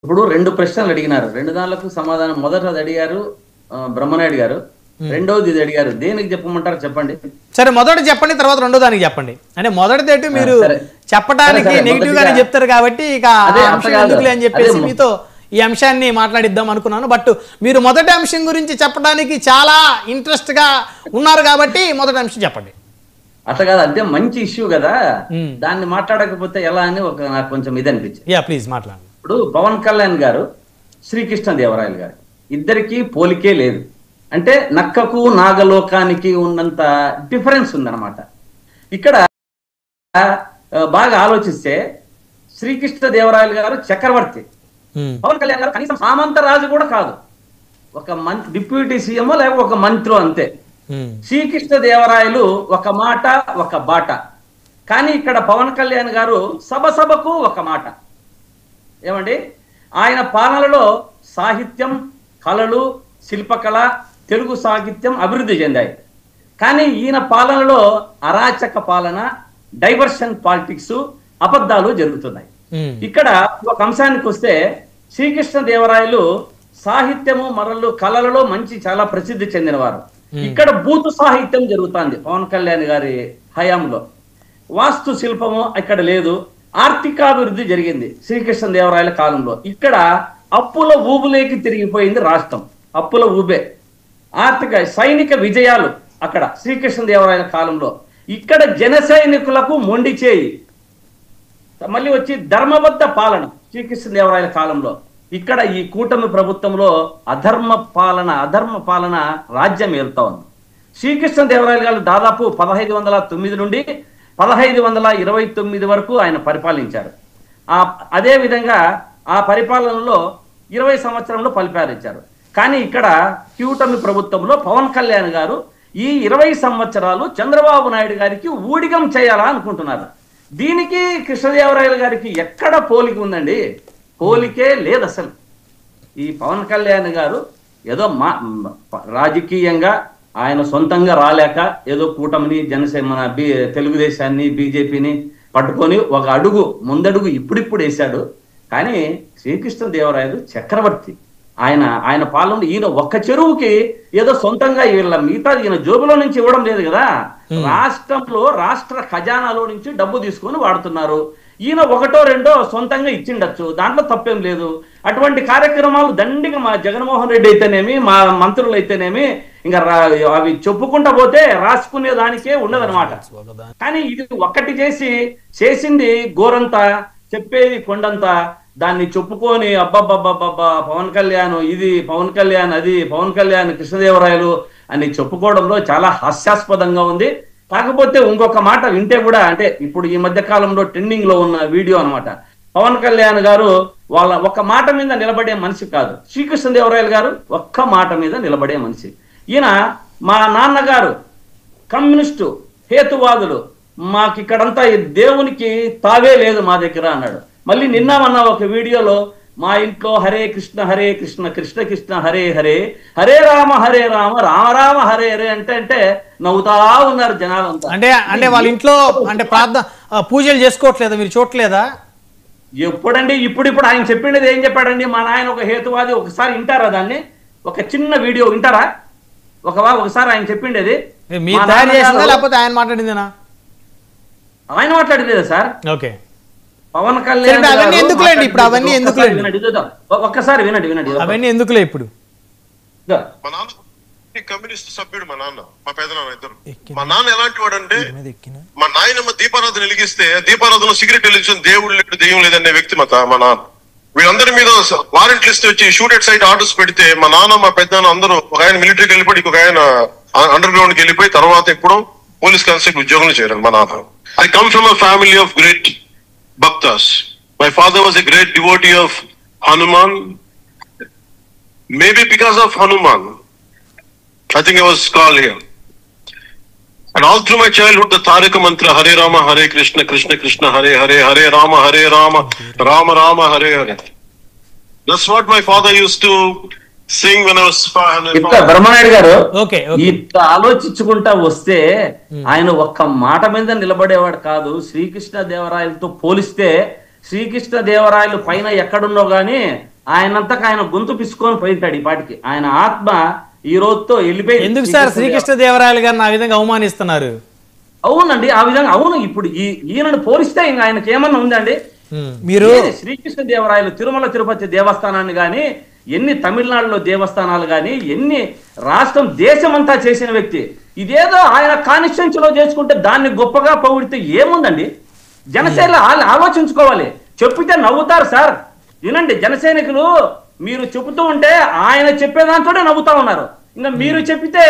ఇప్పుడు 2 ప్రశ్నలు అడిగినారు. 2 దాన్లకు సమాధానం మొదటది అడిగారు బ్రహ్మనాయుడు గారు. రెండోది ఇది అడిగారు. దేనికి చెప్పమంటారు చెప్పండి. సరే మొదటి చెప్పండి, తర్వాత రెండో దానికి చెప్పండి. అంటే మొదటిదేంటి మీరు చెప్పడానికి నెగిటివ్ గానే చెప్తారు కాబట్టి ఇక అంశం ఎందుకులే అని చెప్పేసి మీతో ఈ అంశాన్ని మాట్లాడిద్దాం అనుకున్నాను. బట్ మీరు మొదటి అంశం గురించి చెప్పడానికి చాలా ఇంట్రెస్ట్ గా ఉన్నారు కాబట్టి మొదటి అంశం చెప్పండి. అట్లా కాదు, అంటే మంచి ఇష్యూ కదా, దాన్ని మాట్లాడకపోతే ఎలా అని నాకు కొంచెం ఇది అనిపించింది. యా ప్లీజ్ మాట్లాడండి. ఇప్పుడు పవన్ కళ్యాణ్ గారు శ్రీకృష్ణదేవరాయలు గారు ఇద్దరికి పోలికే లేదు. అంటే నక్కకు నాగలోకానికి ఉన్నంత డిఫరెన్స్ ఉందన్నమాట. ఇక్కడ బాగా ఆలోచిస్తే శ్రీకృష్ణదేవరాయలు గారు చక్రవర్తి, పవన్ కళ్యాణ్ గారు కనీసం సామంత రాజు కూడా కాదు, ఒక డిప్యూటీ సీఎం లేక ఒక మంత్రి అంతే. శ్రీకృష్ణదేవరాయలు ఒక మాట ఒక బాట, కానీ ఇక్కడ పవన్ కళ్యాణ్ గారు సభకు ఒక మాట. ఏమండి, ఆయన పాలనలో సాహిత్యం, కళలు, శిల్పకళ, తెలుగు సాహిత్యం అభివృద్ధి చెందాయి. కానీ ఈయన పాలనలో అరాచక పాలన, డైవర్షన్ పాలిటిక్స్, అబద్ధాలు జరుగుతున్నాయి. ఇక్కడ ఒక అంశానికి వస్తే శ్రీకృష్ణదేవరాయలు సాహిత్యము మరలు కళలలో మంచి చాలా ప్రసిద్ధి చెందినవారు. ఇక్కడ బూతు సాహిత్యం జరుగుతుంది పవన్ కళ్యాణ్ గారి హయాంలో. వాస్తు శిల్పము ఇక్కడ లేదు. ఆర్థికాభివృద్ధి జరిగింది శ్రీకృష్ణదేవరాయల కాలంలో. ఇక్కడ అప్పుల ఊబులేకి తిరిగిపోయింది రాష్ట్రం, అప్పుల ఊబే. ఆర్థిక సైనిక విజయాలు అక్కడ శ్రీకృష్ణదేవరాయల కాలంలో. ఇక్కడ జన సైనికులకు మొండి చేయి. మళ్ళీ వచ్చి ధర్మబద్ధ పాలన శ్రీకృష్ణదేవరాయల కాలంలో. ఇక్కడ ఈ కూటమి ప్రభుత్వంలో అధర్మ పాలన రాజ్యం ఏలుతా ఉంది. శ్రీకృష్ణదేవరాయలు గారు దాదాపు 1509 నుండి 1529 వరకు ఆయన పరిపాలించారు. అదే విధంగా ఆ పరిపాలనలో 20 సంవత్సరంలో పరిపాలించారు. కానీ ఇక్కడ కూటమి ప్రభుత్వంలో పవన్ కళ్యాణ్ గారు ఈ 20 సంవత్సరాలు చంద్రబాబు నాయుడు గారికి ఊడిగం చేయాలా అనుకుంటున్నారు. దీనికి కృష్ణదేవరాయలు గారికి ఎక్కడ పోలిక ఉందండి? పోలికే లేదు అసలు. ఈ పవన్ కళ్యాణ్ గారు ఏదో రాజకీయంగా ఆయన సొంతంగా రాలేక ఏదో కూటమిని జనసేన తెలుగుదేశాన్ని బీజేపీని పట్టుకొని ఒక ముందడుగు ఇప్పుడిప్పుడు వేశాడు. కానీ శ్రీకృష్ణదేవరాయలు చక్రవర్తి. ఆయన పాలన ఈయన ఒక్క చెరువుకి ఏదో సొంతంగా వీళ్ళ మిగతా ఈయన జోబులో నుంచి ఇవ్వడం లేదు కదా, రాష్ట్రంలో రాష్ట్ర ఖజానాలో నుంచి డబ్బు తీసుకొని వాడుతున్నారు. ఈయన ఒకటో రెండో సొంతంగా ఇచ్చిండొచ్చు, దాంట్లో తప్పేం లేదు. అటువంటి కార్యక్రమాలు దండిగా మా జగన్మోహన్ రెడ్డి అయితేనేమి, మా మంత్రులు అయితేనేమి, ఇంకా అవి చెప్పుకుంటా పోతే రాసుకునే దానికే ఉండదన్నమాట. కానీ ఇది ఒక్కటి చేసింది గోరంతా, చెప్పేది కొండంతా. దాన్ని చెప్పుకొని అబ్బబ్బబ్బబ్బబ్బా పవన్ కళ్యాణ్ ఇది, పవన్ కళ్యాణ్ అది, పవన్ కళ్యాణ్ కృష్ణదేవరాయలు అని చెప్పుకోవడంలో చాలా హాస్యాస్పదంగా ఉంది. కాకపోతే ఇంకొక మాట వింటే కూడా, అంటే ఇప్పుడు ఈ మధ్య కాలంలో ట్రెండింగ్ లో ఉన్న వీడియో అనమాట. పవన్ కళ్యాణ్ గారు వాళ్ళ ఒక్క మాట మీద నిలబడే మనిషి కాదు, శ్రీకృష్ణదేవరాయలు గారు ఒక్క మాట మీద నిలబడే మనిషి. ఈయన మా నాన్నగారు కమ్యూనిస్టు హేతువాదులు, మాకిక్కడంతా దేవునికి తావే లేదు మా దగ్గర అన్నాడు. మళ్ళీ నిన్న ఒక వీడియోలో మా ఇంట్లో హరే కృష్ణ కృష్ణ కృష్ణ హరే హరే, హరే రామ రామ రామ హరే హరే అంటే నవ్వుతా ఉన్నారు జనాలంతా. అంటే వాళ్ళ ఇంట్లో అంటే ప్రార్థన పూజలు చేసుకోవట్లేదా, మీరు చూడలేదా? ఎప్పుడండి? ఇప్పుడు ఆయన చెప్పిండేది ఏం చెప్పాడండి? మా నాయన ఒక హేతువాది. ఒకసారి వింటారా దాన్ని? ఒక చిన్న వీడియో వింటారా? ఒకసారి ఆయన చెప్పిండేది మీరు తయారు చేసిందా లేకపోతే ఆయన మాట్లాడిందేనా? ఆయన మాట్లాడలేదా సార్? ఓకే, పవన్ కళ్యాణ్ అవన్నీ ఎందుకులేండి ఇప్పుడు, అవన్నీ ఎందుకులేండి, ఒక్కసారి వినండి. అవన్నీ ఎందుకులే ఇప్పుడు. మా నాన్న కమ్యూనిస్ట్ సభ్యుడు, మా నాన్న మా పెదనాన్న ఇద్దరు. మా నాన్న ఎలాంటి వాడు అంటే, మా నాయనమ్మ దీపారాధన వెలిగిస్తే దీపారాధన సిగరెట్ వెలిగించిన దేవుడు లేడు దెయ్యం లేదనే వ్యక్తి మా నాన్న. వీళ్ళందరి మీద వారెంట్ లిస్ట్ వచ్చి షూట్ ఎట్ సైట్ ఆర్డర్స్ పెడితే మా నాన్న మా పెద్దనాన్న అందరూ, ఒక ఆయన మిలిటరీకి వెళ్ళిపోయి ఇంకొక ఆయన అండర్ గ్రౌండ్ కి వెళ్ళిపోయి తర్వాత ఇప్పుడు పోలీస్ కానిస్టేబుల్ ఉద్యోగం చేయాలి మా నాన్న. I come from a family of great Bhaktas. My father was a great devotee of Hanuman. Maybe because of Hanuman, I think I was called here. And all through my childhood, the Taraka mantra, Hare Rama, Hare Krishna, Krishna Krishna, Hare Hare, Hare Rama, Rama Rama, Hare Hare. That's what my father used to sing when I was 500. Brahmanaidu గారు ఇంత ఆలోచించుకుంటా వస్తే ఆయన ఒక్క మాట మీద నిలబడేవాడు కాదు. శ్రీకృష్ణదేవరాయలతో పోలిస్తే శ్రీకృష్ణదేవరాయలు పైన ఎక్కడున్నో గానీ ఆయనంతకు ఆయన గొంతు పిసుకొని పోయింటాడు ఈ పాటికి. ఆయన ఆత్మ ఈ రోజుతో వెళ్ళిపోయి. ఎందుకు సార్ శ్రీకృష్ణదేవరాయలు గారిని ఆ విధంగా అవమానిస్తున్నారు? అవునండి, ఆ విధంగా అవును. ఇప్పుడు ఈయనను పోలిస్తే ఇంకా ఆయనకి ఏమన్నా ఉందండి? మీరు శ్రీకృష్ణదేవరాయలు తిరుమల తిరుపతి దేవస్థానాన్ని గాని, ఎన్ని తమిళనాడులో దేవస్థానాలు గాని, ఎన్ని రాష్ట్రం దేశమంతా చేసిన వ్యక్తి. ఇదేదో ఆయన కాన్స్టిట్యూన్సీలో చేసుకుంటే దాన్ని గొప్పగా పొగిడితే ఏముందండి? జనసేన ఆలోచించుకోవాలి. చెప్పితే నవ్వుతారు సార్. వినండి, జనసైనికులు మీరు చెబుతూ ఉంటే ఆయన చెప్పే దాంతోనే నవ్వుతా ఉన్నారు. ఇంకా మీరు చెప్పితే